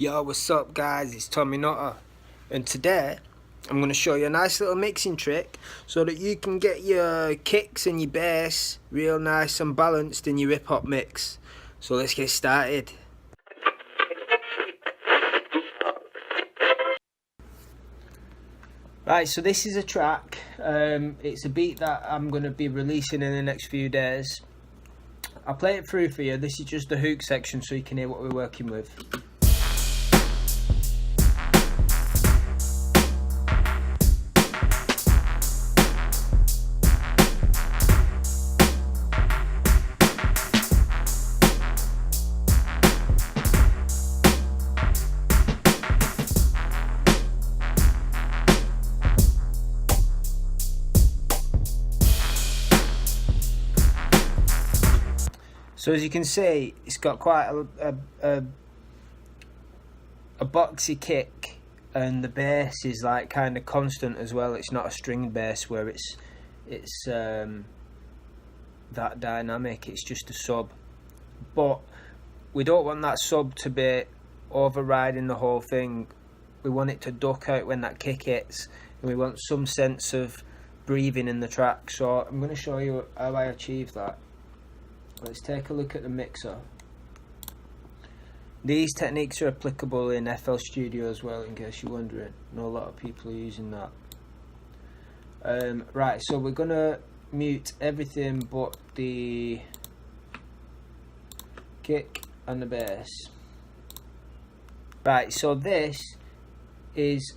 Yo, what's up guys, it's Tommy Nutter, and today I'm going to show you a nice little mixing trick so that you can get your kicks and your bass real nice and balanced in your hip hop mix. So let's get started. Right, so this is a track, it's a beat that I'm going to be releasing in the next few days. I'll play it through for you. This is just the hook section so you can hear what we're working with. So as you can see, it's got quite a boxy kick, and the bass is like kind of constant as well. It's not a string bass where it's that dynamic. It's just a sub, but we don't want that sub to be overriding the whole thing. We want it to duck out when that kick hits, and we want some sense of breathing in the track. So I'm going to show you how I achieve that. Let's take a look at the mixer. These techniques are applicable in FL Studio as well, in case you're wondering. I know a lot of people are using that. Right, so we're gonna mute everything but the kick and the bass. Right, so this is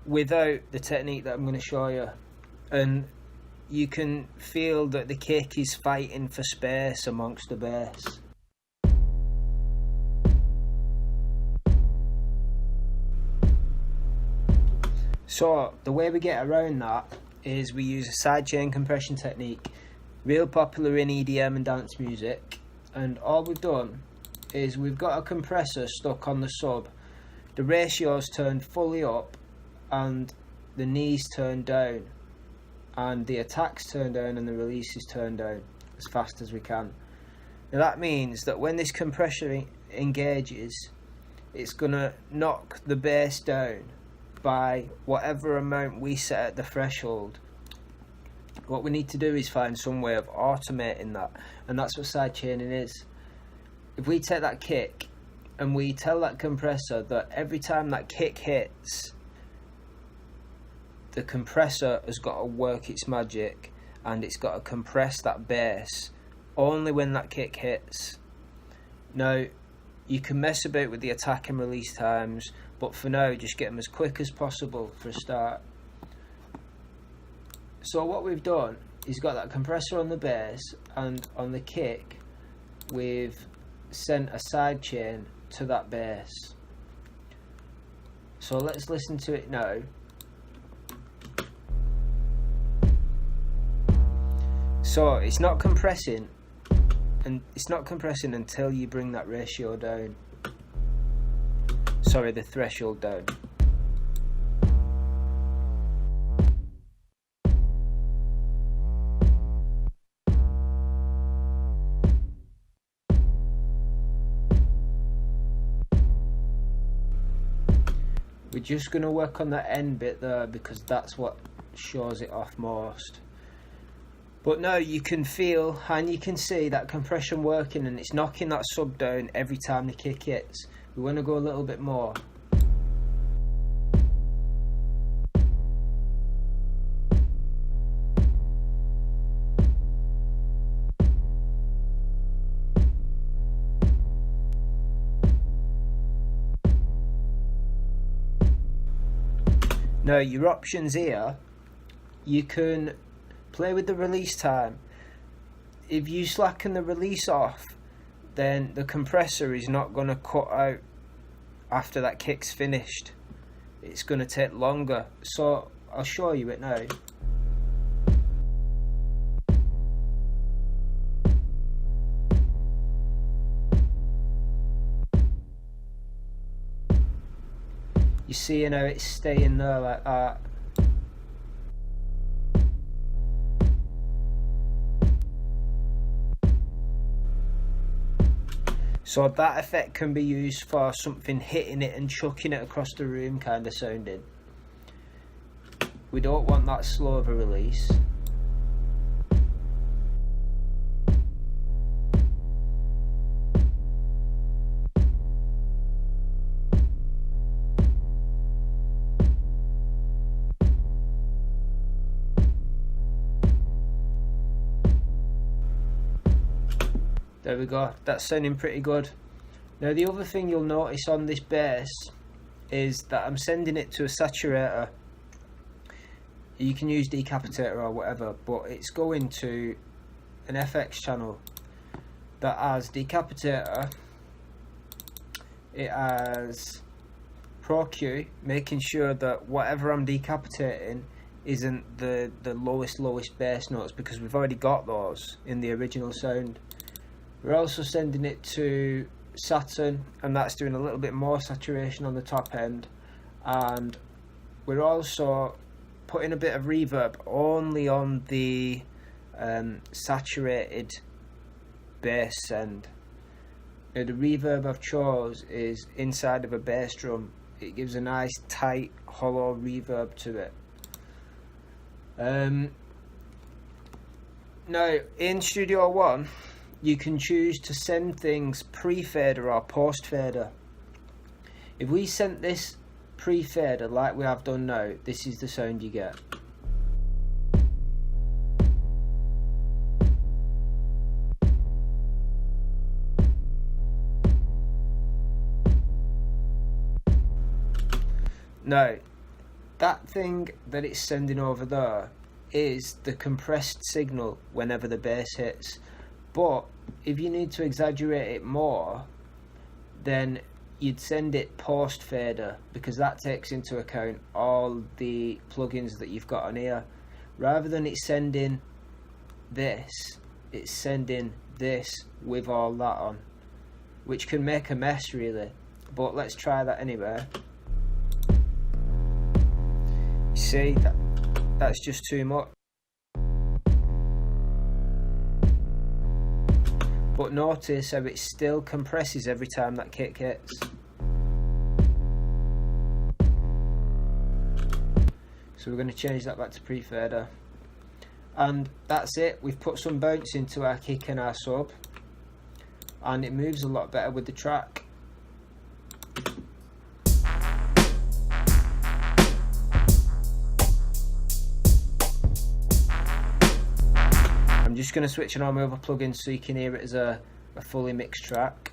without the technique that I'm going to show you, and you can feel that the kick is fighting for space amongst the bass. So the way we get around that is we use a sidechain compression technique, real popular in EDM and dance music. And all we've done is we've got a compressor stuck on the sub. The ratio's turned fully up and the knees turned down, and the attack's turned down and the release is turned down as fast as we can. Now that means that when this compressor engages, it's gonna knock the bass down by whatever amount we set at the threshold. What we need to do is find some way of automating that, and that's what sidechaining is. If we take that kick and we tell that compressor that every time that kick hits, the compressor has got to work its magic and it's got to compress that bass only when that kick hits. Now, you can mess about with the attack and release times, but for now, just get them as quick as possible for a start. So what we've done is got that compressor on the bass, and on the kick, we've sent a sidechain to that bass. So let's listen to it now. So it's not compressing, and it's not compressing until you bring that ratio down. Sorry, the threshold down. We're just going to work on that end bit there because that's what shows it off most. But now you can feel and you can see that compression working, and it's knocking that sub down every time the kick hits. We want to go a little bit more. Now your options here, you can play with the release time. If you slacken the release off, then the compressor is not going to cut out after that kick's finished. It's going to take longer. So I'll show you it now. You see, you know, it's staying there like that. So that effect can be used for something hitting it and chucking it across the room kind of sounding. We don't want that slow of a release. There we go, that's sounding pretty good. Now the other thing you'll notice on this bass is that I'm sending it to a saturator. You can use decapitator or whatever, but it's going to an FX channel that has decapitator, it has Pro Q, making sure that whatever I'm decapitating isn't the lowest bass notes, because we've already got those in the original sound. We're also sending it to Saturn, and that's doing a little bit more saturation on the top end, and we're also putting a bit of reverb only on the saturated bass end. Now the reverb I've chose is inside of a bass drum. It gives a nice tight hollow reverb to it. Now in Studio One you can choose to send things pre-fader or post-fader. If we sent this pre-fader like we have done now, this is the sound you get. Now, that thing that it's sending over there is the compressed signal whenever the bass hits. But if you need to exaggerate it more, then you'd send it post fader, because that takes into account all the plugins that you've got on here. Rather than it sending this, it's sending this with all that on, which can make a mess really. But let's try that anyway. You see, that's just too much. But notice how it still compresses every time that kick hits. So we're going to change that back to pre-fader. And that's it, we've put some bounce into our kick and our sub, and it moves a lot better with the track. I'm just going to switch on all my other plugins so you can hear it as a fully mixed track.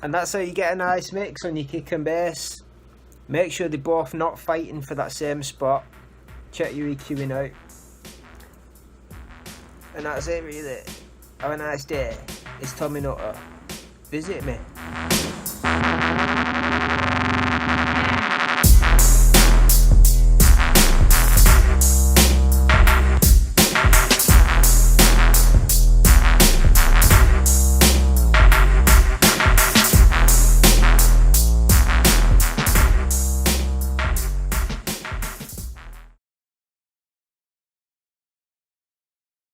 And that's how you get a nice mix on your kick and bass. Make sure they're both not fighting for that same spot. Check your EQing out. And that's it really. Have a nice day. It's Tommy Nutter. Visit me.